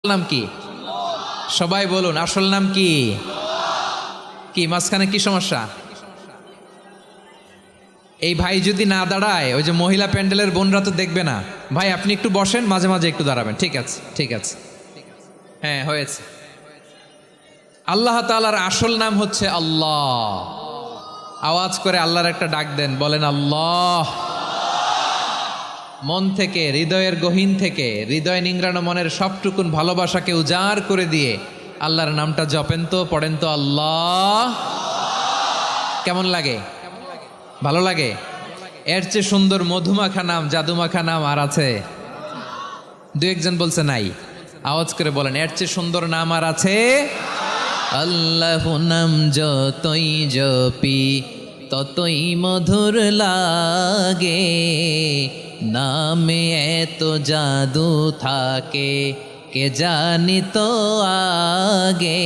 নাম কি? সবাই বলুন আসল নাম কি? কি মাঝখানে কি সমস্যা? এই ভাই যদি না দাঁড়ায়, ওই যে মহিলা প্যান্ডেলের বোনরা তো দেখবে না। ভাই আপনি একটু বসেন, মাঝে মাঝে একটু দাঁড়াবেন। ঠিক আছে, ঠিক আছে, হ্যাঁ হয়েছে। আল্লাহ তাআলার আসল নাম হচ্ছে আল্লাহ। আওয়াজ করে আল্লাহর একটা ডাক দেন, বলেন আল্লাহ। মন থেকে, হৃদয়ের গহীন থেকে, হৃদয় নিংড়ানো মনের সবটুকুন ভালোবাসাকে উজাড় করে দিয়ে আল্লাহর নামটা জপেন তো, পড়েন তো আল্লাহ। কেমন লাগে? ভালো লাগে? এর চেয়ে সুন্দর মধুমাখা নাম, জাদুমাখা নাম আর আছে? দু একজন বলছে নাই। আওয়াজ করে বলেন, এর চেয়ে সুন্দর নাম আর আছে? আল্লাহ নাম যতই জপি ততই মধুর লাগে, নামে এত জাদু থাকে কে জানি তো আগে।